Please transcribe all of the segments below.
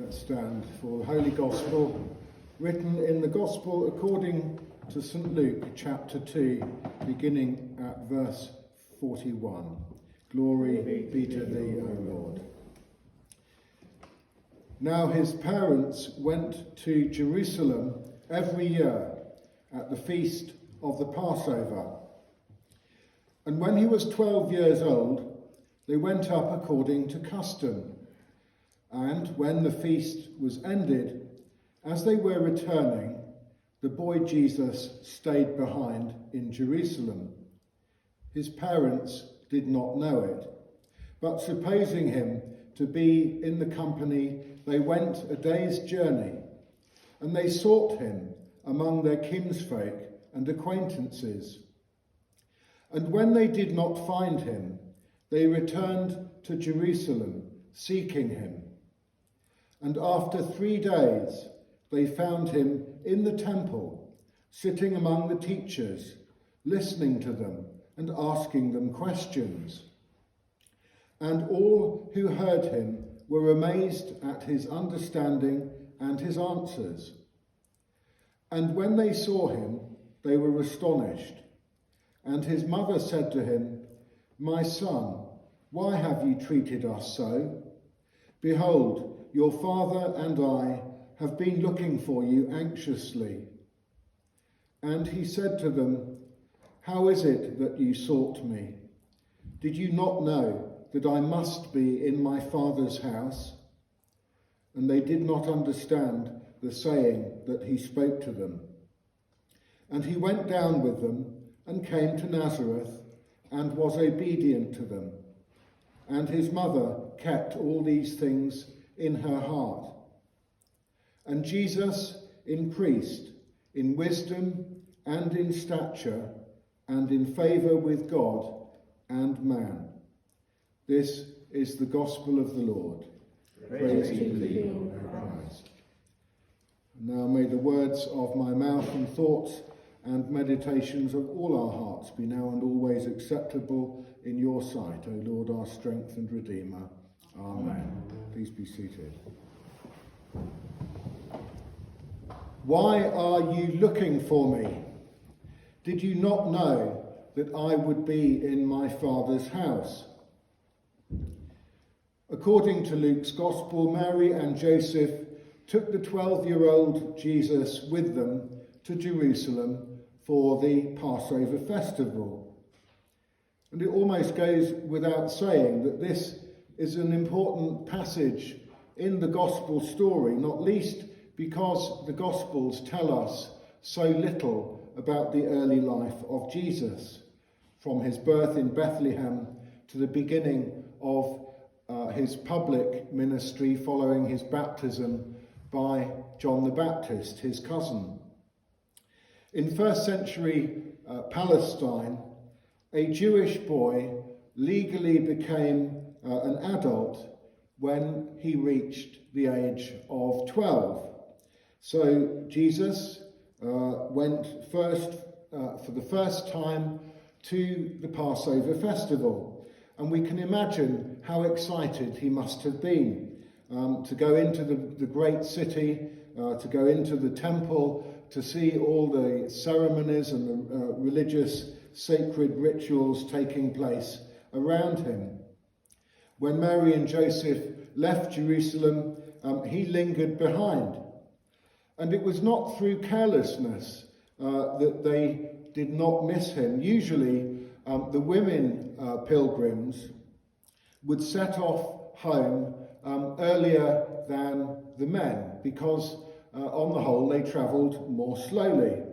Let's stand for the Holy Gospel, written in the Gospel according to St. Luke, chapter 2, beginning at verse 41. Glory be to thee, O Lord. Now his parents went to Jerusalem every year at the feast of the Passover. And when he was 12 years old, they went up according to custom. And when the feast was ended, as they were returning, the boy Jesus stayed behind in Jerusalem. His parents did not know it, but supposing him to be in the company, they went a day's journey, and they sought him among their kinsfolk and acquaintances. And when they did not find him, they returned to Jerusalem, seeking him. And after 3 days, they found him in the temple, sitting among the teachers, listening to them and asking them questions. And all who heard him were amazed at his understanding and his answers. And when they saw him, they were astonished. And his mother said to him, "My son, why have you treated us so? Behold, your father and I have been looking for you anxiously." And he said to them, "How is it that you sought me? Did you not know that I must be in my Father's house?" And they did not understand the saying that he spoke to them. And he went down with them and came to Nazareth and was obedient to them. And his mother kept all these things in her heart. And Jesus increased in wisdom and in stature and in favour with God and man. This is the gospel of the Lord. Praise to thee, O Christ. Now may the words of my mouth and thoughts and meditations of all our hearts be now and always acceptable in your sight, O Lord, our strength and Redeemer. Amen. Please be seated. Why are you looking for me? Did you not know that I would be in my Father's house? According to Luke's Gospel, Mary and Joseph took the 12-year-old Jesus with them to Jerusalem for the Passover festival. And it almost goes without saying that this is an important passage in the Gospel story, not least because the Gospels tell us so little about the early life of Jesus, from his birth in Bethlehem to the beginning of his public ministry following his baptism by John the Baptist, his cousin. In first century Palestine, a Jewish boy legally became an adult when he reached the age of 12. So Jesus went first for the first time to the Passover festival. And we can imagine how excited he must have been to go into the great city, to go into the temple, to see all the ceremonies and the religious sacred rituals taking place around him. When Mary and Joseph left Jerusalem, he lingered behind. And it was not through carelessness that they did not miss him. Usually, the women pilgrims would set off home earlier than the men because, on the whole, they travelled more slowly.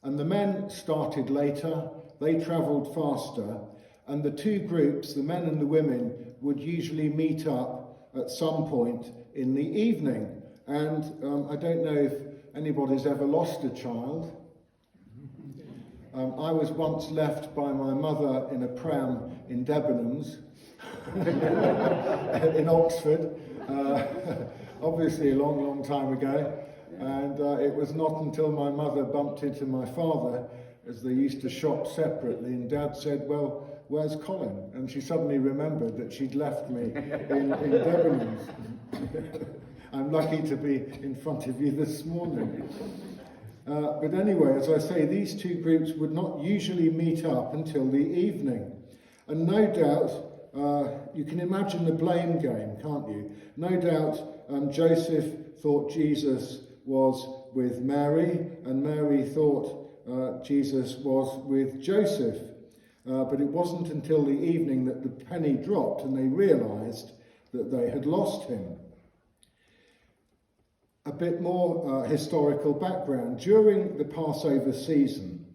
And the men started later, they travelled faster, and the two groups, the men and the women, would usually meet up at some point in the evening. And I don't know if anybody's ever lost a child. I was once left by my mother in a pram in Debenhams in Oxford, obviously a long, long time ago. And it was not until my mother bumped into my father, as they used to shop separately, and Dad said, "Well, where's Colin?" And she suddenly remembered that she'd left me in Debenhams. I'm lucky to be in front of you this morning. But anyway, as I say, these two groups would not usually meet up until the evening. And no doubt, you can imagine the blame game, can't you? No doubt Joseph thought Jesus was with Mary, and Mary thought Jesus was with Joseph. But it wasn't until the evening that the penny dropped and they realised that they had lost him. A bit more historical background. During the Passover season,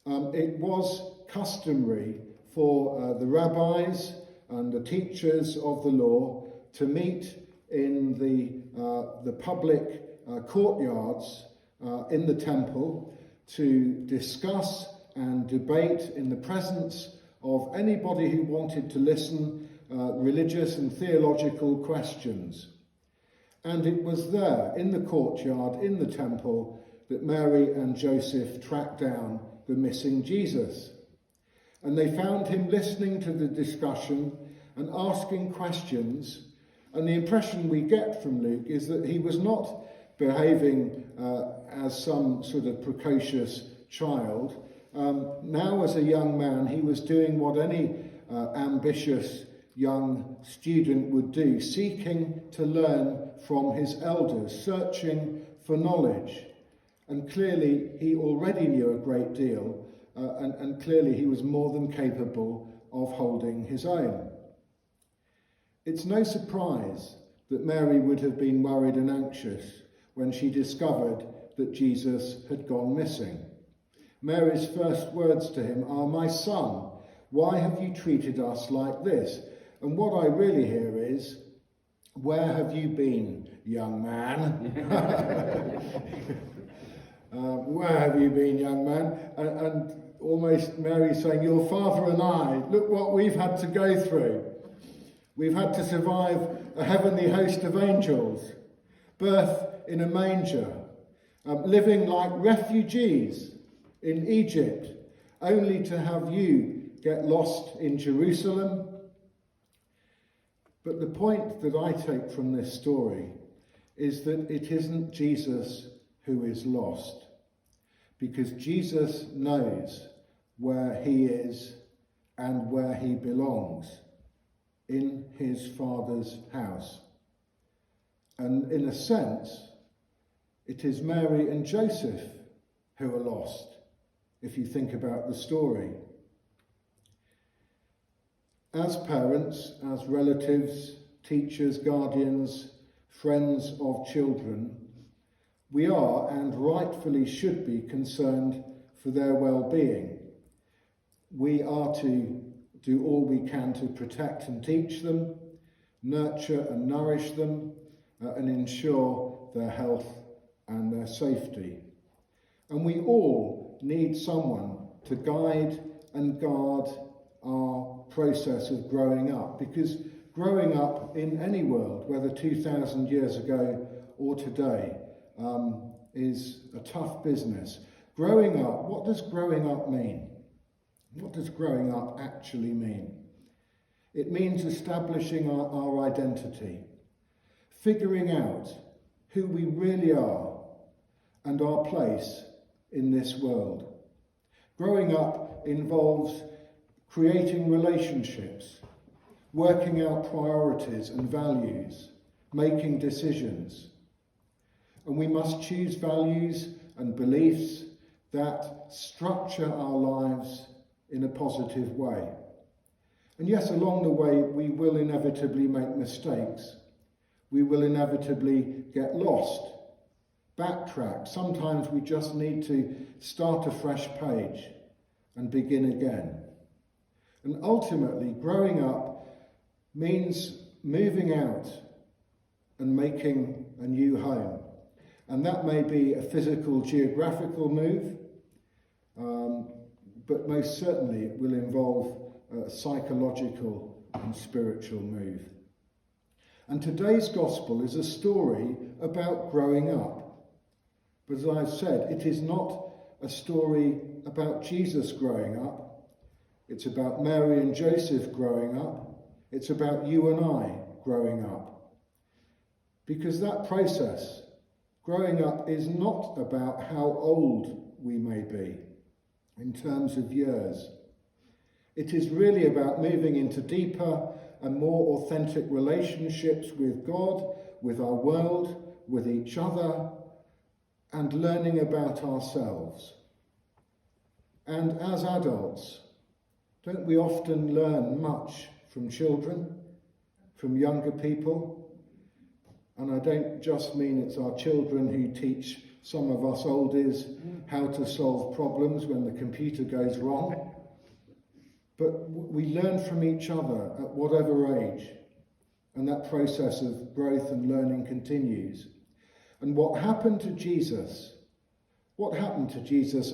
it was customary for the rabbis and the teachers of the law to meet in the public courtyards in the temple to discuss and debate in the presence of anybody who wanted to listen religious and theological questions. And it was there, in the courtyard, in the temple, that Mary and Joseph tracked down the missing Jesus. And they found him listening to the discussion and asking questions. And the impression we get from Luke is that he was not behaving as some sort of precocious child. Now, as a young man, he was doing what any ambitious young student would do, seeking to learn from his elders, searching for knowledge. And clearly he already knew a great deal, and clearly he was more than capable of holding his own. It's no surprise that Mary would have been worried and anxious when she discovered that Jesus had gone missing. Mary's first words to him are, "My son, why have you treated us like this?" And what I really hear is, "Where have you been, young man?" Where have you been, young man? And almost Mary saying, "Your father and I, look what we've had to go through. We've had to survive a heavenly host of angels, birth in a manger, living like refugees in Egypt, only to have you get lost in Jerusalem." But the point that I take from this story is that it isn't Jesus who is lost, because Jesus knows where he is and where he belongs, in his Father's house. And in a sense, it is Mary and Joseph who are lost, if you think about the story. As parents, as relatives, teachers, guardians, friends of children, we are and rightfully should be concerned for their well-being. We are to do all we can to protect and teach them, nurture and nourish them, and ensure their health and their safety. And we all need someone to guide and guard our process of growing up, because growing up in any world, whether 2,000 years ago or today, is a tough business. Growing up, what does growing up mean? What does growing up actually mean? It means establishing our identity, figuring out who we really are and our place in this world. Growing up involves creating relationships, working out priorities and values, making decisions. And we must choose values and beliefs that structure our lives in a positive way. And yes, along the way, we will inevitably make mistakes. We will inevitably get lost, backtrack. Sometimes we just need to start a fresh page and begin again. And ultimately, growing up means moving out and making a new home. And that may be a physical, geographical move, but most certainly it will involve a psychological and spiritual move. And today's gospel is a story about growing up. But as I've said, it is not a story about Jesus growing up. It's about Mary and Joseph growing up. It's about you and I growing up. Because that process, growing up, is not about how old we may be in terms of years. It is really about moving into deeper and more authentic relationships with God, with our world, with each other, and learning about ourselves. And as adults, don't we often learn much from children, from younger people? And I don't just mean it's our children who teach some of us oldies how to solve problems when the computer goes wrong. But we learn from each other at whatever age, and that process of growth and learning continues. And what happened to Jesus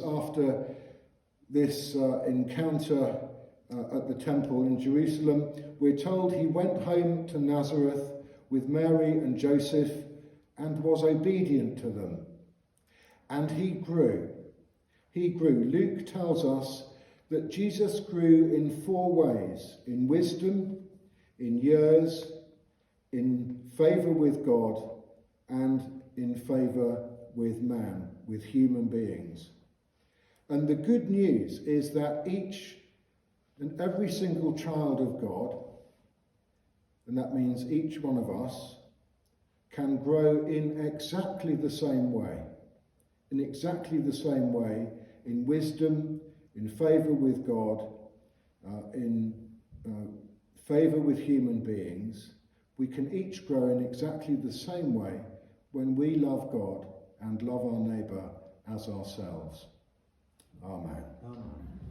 after this encounter at the temple in Jerusalem? We're told he went home to Nazareth with Mary and Joseph and was obedient to them. And he grew. He grew. Luke tells us that Jesus grew in 4 ways: in wisdom, in years, in favour with God, and in favour with man, with human beings. And the good news is that each and every single child of God, and that means each one of us, can grow in exactly the same way, in wisdom, in favour with God, in favour with human beings. We can each grow in exactly the same way when we love God and love our neighbour as ourselves. Amen. Amen.